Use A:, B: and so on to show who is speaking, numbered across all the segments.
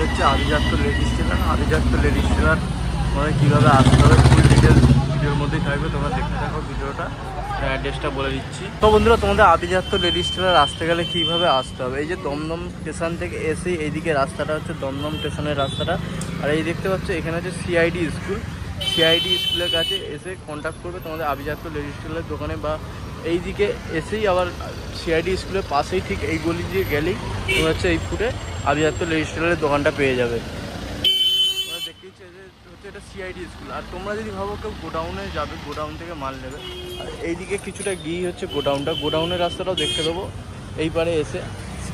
A: হচ্ছে আভিজাত্য ladies teller. আভিজাত্য লেডিস টেলার মানে কীভাবে আসতে হবে ফুল ডিটেলস ভিডিওর মধ্যেই থাকবে, তোমরা দেখতে থাকো ভিডিওটা। অ্যাড্রেসটা বলে দিচ্ছি। তো বন্ধুরা, তোমাদের আভিজাত্য লেডিস টেলার আসতে গেলে কীভাবে আসতে হবে, এই যে দমদম স্টেশন থেকে এসে এইদিকে রাস্তাটা হচ্ছে দমদম স্টেশনের রাস্তাটা, আর এই দেখতে পাচ্ছ এখানে হচ্ছে সিআইডি স্কুল। সিআইডি স্কুলের কাছে এসে কন্ট্যাক্ট করবে তোমাদের আভিজাত্য লেডিস টেলারের দোকানে, বা এই দিকে এসেই আবার সিআইডি স্কুলের পাশেই ঠিক এই গলি দিয়ে গেলেই তোমার হচ্ছে এই ফুটে আভিজাত্য লেডিস টেলারের দোকানটা পেয়ে যাবে। তোমরা দেখতেই হচ্ছে এটা সিআইডি স্কুল। আর তোমরা যদি ভাবো কেউ গোডাউনে যাবে, গোডাউন থেকে মাল নেবে, আর এইদিকে কিছুটা গিয়ে হচ্ছে গোডাউনটা, গোডাউনের রাস্তাটাও দেখতে দেবো এই পারে এসে।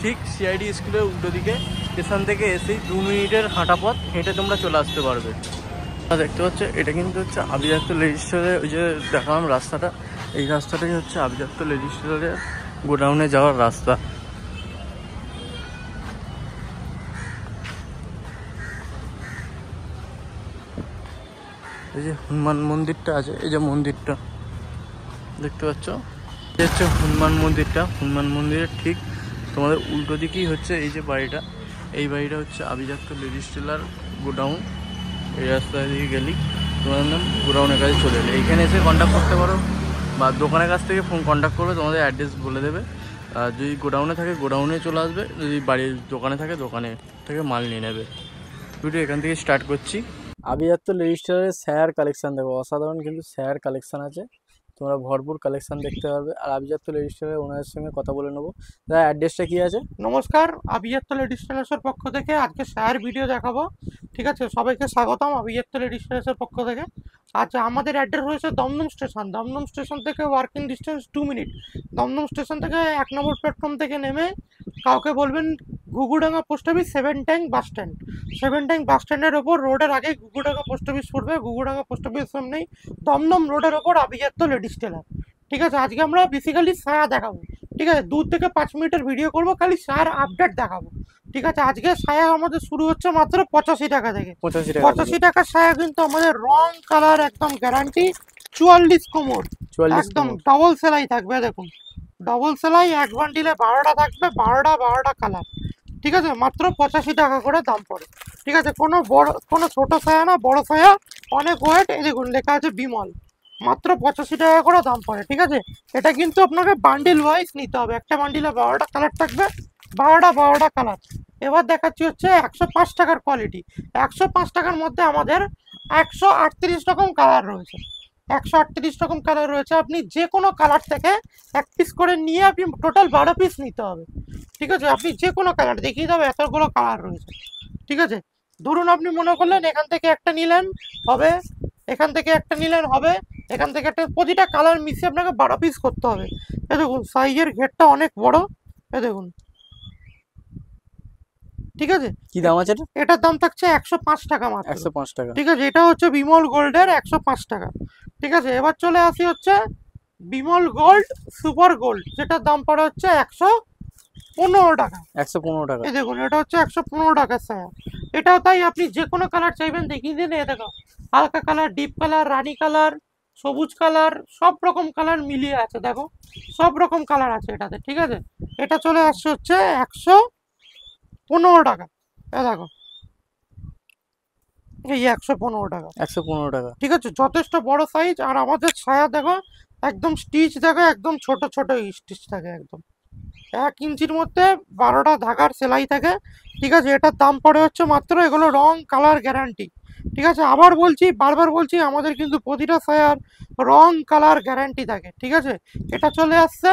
A: ঠিক সিআইডি স্কুলের উল্টো দিকে স্টেশন থেকে এসেই 2 মিনিটের হাঁটা পথ হেঁটে তোমরা চলে আসতে পারবে। দেখতে পাচ্ছ এটা কিন্তু হচ্ছে আভিজাত্য লেডিস টেলারের, ওই যে দেখালাম রাস্তাটা, এই রাস্তাটাই হচ্ছে আভিজাত্য লেডিস টেলারের গোডাউনে যাওয়ার রাস্তা। এই যে হনুমান মন্দিরটা আছে, এই যে মন্দিরটা দেখতে পাচ্ছ, এই হচ্ছে হনুমান মন্দিরটা। হনুমান মন্দিরের ঠিক তোমাদের উল্টো দিকেই হচ্ছে এই যে বাড়িটা, এই বাড়িটা হচ্ছে আভিজাত্য লেডিস টেলার গোডাউন। এই রাস্তা দিকে গেলেই তোমাদের নাম গোডাউনের কাছে চলে এলে এইখানে এসে কন্ট্যাক্ট করতে পারো, বা দোকানের কাছ থেকে ফোন কন্ট্যাক্ট করবে, তোমাদের অ্যাড্রেস বলে দেবে। আর যদি গোডাউনে থাকে গোডাউনে চলে আসবে, যদি বাড়ির দোকানে থাকে দোকানে থেকে মাল নিয়ে নেবে। ভিডিও এখান থেকে স্টার্ট করছি। আভিজাত্য লেডিস টেলারের স্যার কালেকশান দেখো, অসাধারণ কিন্তু স্যার কালেকশান আছে, তোমরা ভরপুর কালেকশান দেখতে পারবে। আর আভিজাত্য লেডিস টেলারের ওনারের সঙ্গে কথা বলে নেবো। দাদা অ্যাড্রেসটা কী আছে?
B: নমস্কার, আভিজাত্য লেডিস টেলার্সের পক্ষ থেকে আজকে স্যার ভিডিও দেখাবো। ঠিক আছে, সবাইকে স্বাগতম আভিজাত্য লেডিস টেলার্সের পক্ষ থেকে। আচ্ছা, আমাদের অ্যাড্রেস রয়েছে দমদম স্টেশন। দমদম স্টেশন থেকে ওয়ার্কিং ডিস্টেন্স 2 মিনিট। দমদম স্টেশন থেকে 1 নম্বর প্ল্যাটফর্ম থেকে নেমে কাউকে বলবেন Ghughudanga post office 7 tank bus stand. 7 tank bus স্ট্যান্ডের ওপর রোডের আগে ঘুঘুডাঙ্গা পোস্ট অফিস পড়বে। ঘুঘুডাঙ্গা পোস্ট অফিস সামনেই দমদম রোডের ওপর আভিজাত্য লেডিস টেলার। ঠিক আছে, আজকে আমরা বেসিক্যালি ছায়া দেখাবো। ঠিক আছে, 2 থেকে 5 মিনিটের ভিডিও করবো, খালি ছায়ার আপডেট দেখাবো। ঠিক আছে, আজকে ছায়া আমাদের শুরু হচ্ছে মাত্র 85 টাকা থেকে। 85 টাকার ছায়া কিন্তু আমাদের রং কালার একদম গ্যারান্টি। 44 কোমর, একদম ডবল সেলাই থাকবে। দেখুন ডবল সেলাই, এক বান্ডিলে 12টা থাকবে, 12টা কালার। ঠিক আছে, মাত্র 85 টাকা করে দাম পড়ে। ঠিক আছে, কোনো ছোট ছায়া না, বড় ছায়া, অনেক ওয়েট। এই দেখুন লেখা আছে বিমল, মাত্র 85 টাকা করে দাম পড়ে। ঠিক আছে, এটা কিন্তু আপনাকে বান্ডিল ওয়াইজ নিতে হবে। একটা বান্ডিলে 12টা কালার থাকবে, 12টা কালার। এবার দেখাচ্ছি হচ্ছে 105 টাকার কোয়ালিটি। 105 টাকার মধ্যে আমাদের 138 রকম কালার রয়েছে। 138 রকম কালার রয়েছে, আপনি যে কোনো কালার থেকে 1 পিস করে নিয়ে আপনি টোটাল 12 পিস নিতে হবে। ঠিক আছে, আপনি যে কোনো কালার দেখিয়ে দেবে, এতগুলো কালার রয়েছে। ঠিক আছে, ধরুন আপনি মনে করলেন এখান থেকে একটা নিলেন হবে, এখান থেকে একটা নিলেন হবে, এখান থেকে একটা, প্রতিটা কালার মিশিয়ে আপনাকে 12 পিস করতে হবে। এ দেখুন সাইজের ঘেরটা অনেক বড়, এ দেখুন। ঠিক আছে,
A: কি দাম আছে
B: এটার দাম থাকছে 105 টাকা মাত্র।
A: 105 টাকা।
B: ঠিক আছে, এটা হচ্ছে বিমল গোল্ডের 105 টাকা। ঠিক আছে, এবার চলে আসি হচ্ছে বিমল গোল্ড সুপার গোল্ড, যেটার দাম পড়ে হচ্ছে 115 টাকা।
A: 115 টাকা।
B: এই দেখুন এটা হচ্ছে 115 টাকার ছায়া। এটাও তাই, আপনি যে কোনো কালার চাইবেন দেখিয়ে দিন। এ দেখো হালকা কালার, ডিপ কালার, রানী কালার, সবুজ কালার, সব রকম কালার মিলিয়ে আছে। দেখো সব রকম কালার আছে এটাতে। ঠিক আছে, এটা চলে আসছে হচ্ছে 115 টাকা। এ দেখো এই 115 টাকা।
A: 115 টাকা।
B: ঠিক আছে, যথেষ্ট বড় সাইজ। আর আমাদের ছায়া দেখো একদম স্টিচ দেখো, একদম ছোট ছোট স্টিচ থাকে, একদম 1 ইঞ্চির মধ্যে 12টা ধাগার সেলাই থাকে। ঠিক আছে, এটার দাম পড়ে হচ্ছে মাত্র, এগুলো রং কালার গ্যারান্টি। ঠিক আছে, আবার বলছি, বারবার বলছি, আমাদের কিন্তু প্রতিটা ছায়ার রং কালার গ্যারান্টি থাকে। ঠিক আছে, এটা চলে আসছে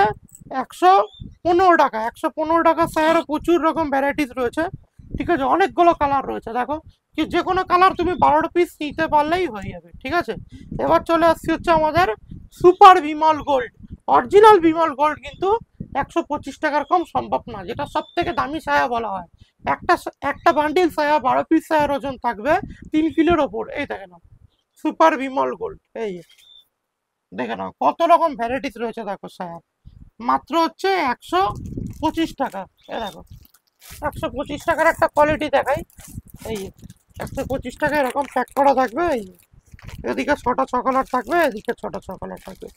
B: 115 টাকা। 115 টাকা ছায়ারও প্রচুর রকম ভ্যারাইটিস রয়েছে। ঠিক আছে, অনেকগুলো কালার রয়েছে। দেখো কি, যে কোনো কালার তুমি 12 পিস নিতে পারলেই হয়ে যাবে। ঠিক আছে, এবার চলে আসছি হচ্ছে আমাদের super Bimal gold. Original Bimal gold কিন্তু 125 টাকার কম সম্ভব না, যেটা সব থেকে দামি ছায়া বলা হয়। একটা বান্ডিল ছায়া 12 পিস ছায়ার ওজন থাকবে 3 কিলোর ওপর। এই দেখে নাও সুপার বিমল গোল্ড, এই দেখে নাও কত রকম ভ্যারাইটিস রয়েছে। দেখো ছায়া মাত্র হচ্ছে 125 টাকা। এ দেখো 125 টাকার একটা কোয়ালিটি দেখাই। এই 125 টাকা এরকম প্যাক করা থাকবে। এই এদিকে ছোট চকোলেট থাকবে, এদিকে ছোট চকোলেট থাকবে।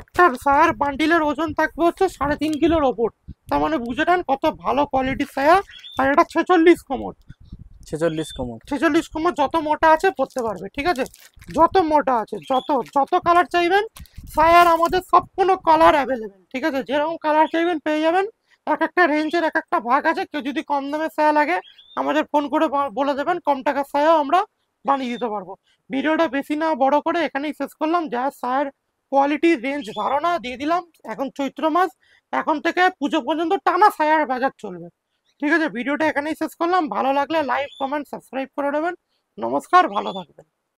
B: একটা ছায়ার বান্ডিলের ওজন থাকবে হচ্ছে 3.5 কিলোর ওপর। তার মানে বুঝে নেন কত ভালো কোয়ালিটির ছায়া। আর এটা 46 কোমর।
A: ছেচল্লিশ কোমর।
B: 46 কোমর যত মোটা আছে পরতে পারবে, ঠিক আছে? যত মোটা আছে, যত যত কালার চাইবেন, সায়ার আমাদের সব কোনো কালার অ্যাভেলেবেল, ঠিক আছে? যেরকম কালার চাইবেন পেয়ে যাবেন। এক একটা রেঞ্জের এক একটা ভাগ আছে। কেউ যদি কম দামে সায়া লাগে আমাদের ফোন করে বলে দেবেন, কম টাকার সায়াও আমরা বানিয়ে দিতে পারবো। ভিডিওটা বেশি না বড় করে এখানেই শেষ করলাম। যা সায়ার কোয়ালিটি রেঞ্জ ধারণা দিয়ে দিলাম। এখন চৈত্র মাস, এখন থেকে পুজো পর্যন্ত টানা সায়ার বাজার চলবে, ঠিক আছে? ভিডিওটা এখানেই শেষ করলাম। ভালো লাগলে লাইক, কমেন্ট, সাবস্ক্রাইব করে দেবেন। নমস্কার, ভালো থাকবেন।